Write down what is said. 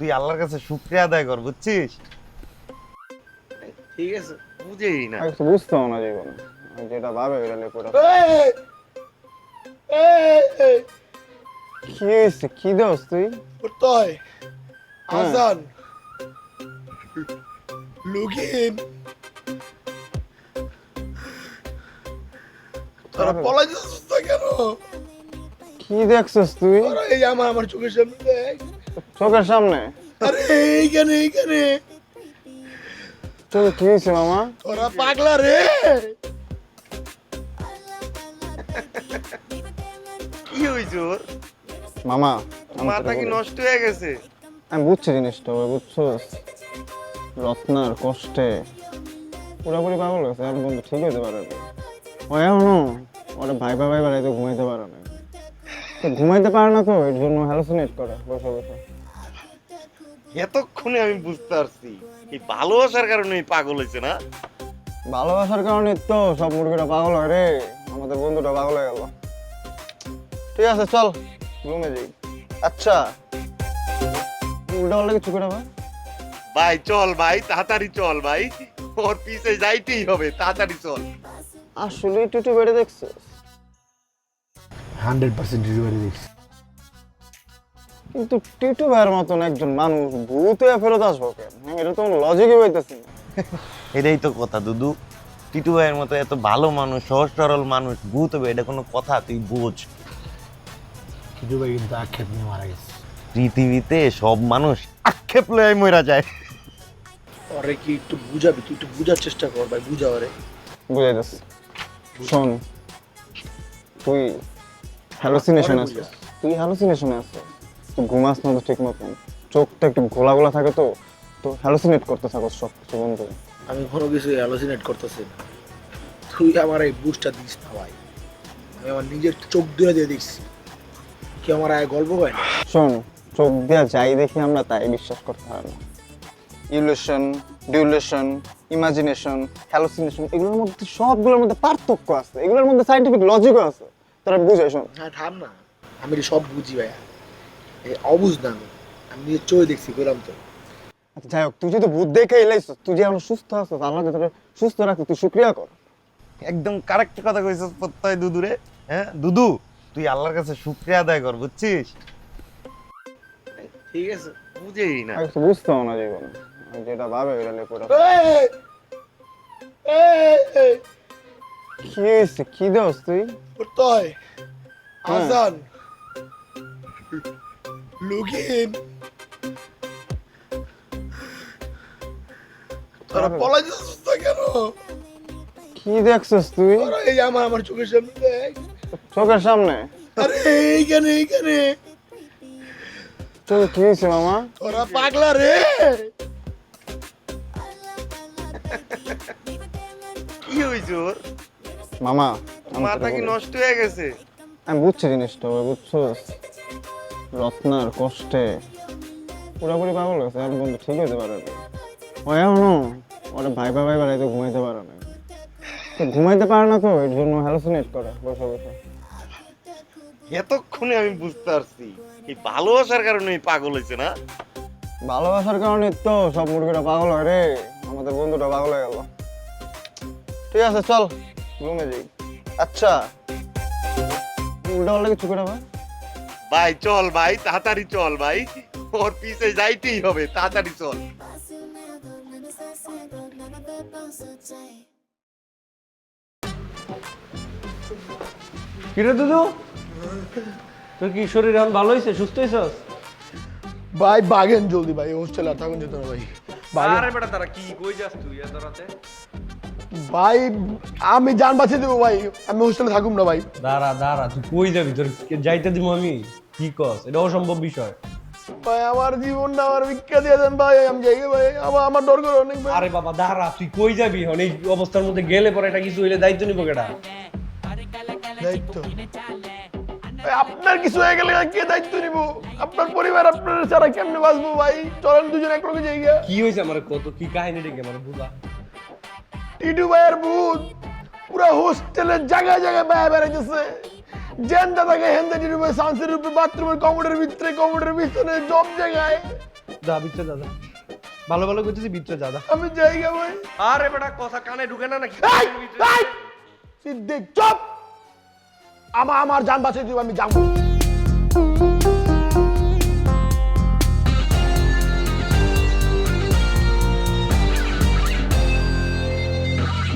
তুই আল্লাহর কাছে শুকরিয়া আদায় কর, বুঝছিস? ঠিক আছে। বুঝেই না। আমি কিছু বুঝতাম না জীবনে, আমি যেটা ভাবে ওইটা লিখে ওটা। এই, এই, কি হয়েছে? কি দোস তুই? উঠতে হয়। হ্যাঁ। আজান। লুকিন। তোরা পলাই যাচ্ছিস না কেন? কি দেখছস তুই তোরা এই আমার চোখের সামনে দেখ। চোখের সামনে? আরে এইখানে। চোখে কি হয়েছে মামা? তোরা পাগলা রে। কি হয়েছে ওর? মামা আমি মাথা তোকে কি বলি। নষ্ট হয়ে গেছে? আমি বুঝছি জিনিসটা, ওই বুঝছস রত্নার কষ্টে পুরোপুরি পাগল গেছে। আর বন্ধু ঠিক হইতে পারে না। ও এখনো ওরা ভাইবা বাড়িতে ঘুমাইতে পারে না। তো ঘুমাইতে পারে না, তো এর জন্য হ্যালোসিনেট করে বসে বসে। এতক্ষণে আমি বুঝতে পারছি এই ভালোবাসার কারণে এই পাগল হয়েছে না। ভালোবাসার কারণে তো সব মুরগিরা পাগল হয় রে। আমাদের বন্ধুটা পাগল হয়ে গেল। ঠিক আছে চল রুমে যাই। আচ্ছা উল্টা পাল্টা কিছু করে ভাই। ভাই চল ভাই, তাড়াতাড়ি চল ভাই, ওর পিছে যাইতেই হবে, তাড়াতাড়ি চল। আসলে টুটু বেড়ে দেখছিস? 100% ডেলিভারি দিচ্ছি। কিন্তু টিটু ভাইয়ের মতন একজন মানুষ ভূত হয়ে ফেরত আসবো কেন? এটা তো লজিকই পাইতেছি না। এটাই তো কথা দুদু, টিটু ভাইয়ের মতো এত ভালো মানুষ, সহজ সরল মানুষ ভূত হবে এটা কোনো কথা? তুই বুঝ, টিটু ভাই কিন্তু আক্ষেপ নিয়ে মারা গেছে। পৃথিবীতে সব মানুষ আক্ষেপ লয়ে মরা যায়। ওরে কি একটু বুঝাবি? তুই একটু বুঝার চেষ্টা কর ভাই, বুঝা ওরে। বুঝাই যাচ্ছে। শোন তুই হ্যালোসিনেশন পরে আছে, বুঝা। তুই হ্যালোসিনেশনে আছিস। তুই ঘুমাস না তো ঠিক মতন, চোখটা একটু ঘোলা ঘোলা থাকে, তো তো হ্যালোসিনেট করতে থাকো সব কিছু বন্ধু। আমি কোনো কিছু অ্যালোসিনেট করতেছি না। তুই আমার এই বুঝটা দিস না ভাই। আমি আমার নিজের চোখ দিয়ে দেখছি। কি আমার আয় গল্প হয় না? শোন, চোখ দিয়া যাই দেখি আমরা তাই বিশ্বাস করতে হয় না। ইলুশন, ডিউলেশন, ইমাজিনেশন, হ্যালোসিনেশন, এগুলোর মধ্যে সবগুলোর মধ্যে পার্থক্য আছে, এগুলোর মধ্যে সাইন্টিফিক লজিকও আছে। তোরা বুঝে শোন। হ্যাঁ থাম না, আমি এটা সব বুঝি ভাইয়া। এই অবুঝ না আমি নিজের চোখে দেখছি, বললাম তো। আচ্ছা যাই হোক, তুই যদি ভূত দেখে এলাইছ, তুই যে এখন সুস্থ আছিস, আল্লাহকে তোরা সুস্থ রাখতে তুই শুকরিয়া কর। একদম কারেক্ট কথা কইছিস প্রত্যয় দুদুরে। হ্যাঁ দুদু, তুই আল্লাহর কাছে শুকরিয়া আদায় কর, বুঝছিস? ঠিক আছে। বুঝেই না। আমি কিছু বুঝতাম না জীবনে, আমি যেটা ভাবে ওইটা লিখে ওটা। কি হয়েছে? কি দোস তুই? উঠতে হয়। হ্যাঁ। আজান। লুকিন। তোরা পলাই যাচ্ছিস না কেন? কি দেখছস তুই তোরা এই আমার চোখের সামনে দেখ। চোখের সামনে? আরে এইখানে। চোখে কি হয়েছে মামা? তোরা পাগলা রে। কি হয়েছে ওর? মামা আমি মাথা তোকে কি বলি। নষ্ট হয়ে গেছে? আমি বুঝছি জিনিসটা, ওই বুঝছস রত্নার কষ্টে পুরোপুরি পাগল গেছে। আর বন্ধু ঠিক হইতে পারে না। ও এখনো ওরা ভাইবা বাড়িতে ঘুমাইতে পারে না। তো ঘুমাইতে পারে না, তো এর জন্য হ্যালোসিনেট করে বসে বসে। এতক্ষণে আমি বুঝতে পারছি এই ভালোবাসার কারণে এই পাগল হয়েছে না। ভালোবাসার কারণে তো সব মুরগিরা পাগল হয় রে। আমাদের বন্ধুটা পাগল হয়ে গেল। ঠিক আছে চল রুমে যাই। আচ্ছা উল্টা পাল্টা কিছু করে ভাই। ভাই চল ভাই, তাড়াতাড়ি চল ভাই, ওর পিছে যাইতেই হবে, তাড়াতাড়ি চল। কিরে দুদু, তোর কি শরীর এখন ভালো হয়েছে, সুস্থ হয়েছস? ভাই বাগেন জলদি ভাই, হোস্টেল আর থাকুন যেত না ভাই। বাগেন। আরে বেটা তারা কি কই যাস তুই এত রাতে? ভাই আমি জান বাঁচিয়ে দেবো ভাই, আমি হোস্টেলে থাকুম না ভাই। দাঁড়া দাঁড়া, তুই কই যাবি? তোর যাইতে দিব আমি? কি কস? এটা অসম্ভব বিষয়। ভাই আমার জীবনটা আমার ভিক্ষা দিয়ে দেন ভাই, আমি যাই ভাই, আমার দরকার অনেক ভাই। আরে বাবা দাঁড়া, তুই কই যাবি? অনেক অবস্থার মধ্যে গেলে পরে এটা কিছু হইলে দায়িত্ব নিব কেডা? দায়িত্ব ভাই, আপনার কিছু হয়ে গেলে কে দায়িত্ব নিব? আপনার পরিবার আপনার ছাড়া কেমনে বাঁচবো ভাই? চলেন দুজন এক লগে যাইগা। কি হয়েছে আমার কত কি কাহিনী ডেকে আমার বুঝা? টিটু ভাইয়ের ভূত পুরো হোস্টেলের জায়গায় জায়গায় বাইরে বেড়াইতেছে। জেন দাদাকে হেন্দে টিটু ভাই সান্সের উপরে, বাথরুমের কমোডের ভিতরে, কমোডের পিছনে, সব জায়গায়। যা ভিতরে যা যা। ভালো ভালো করতেছি ভিতরে যা যা। আমি জায়গা ভাই। আরে বেটা কথা কানে ঢুকে না নাকি? এই, এই, সিদ্দিক চুপ। আমার জান বাঁচিয়ে দিব, আমি যাবো।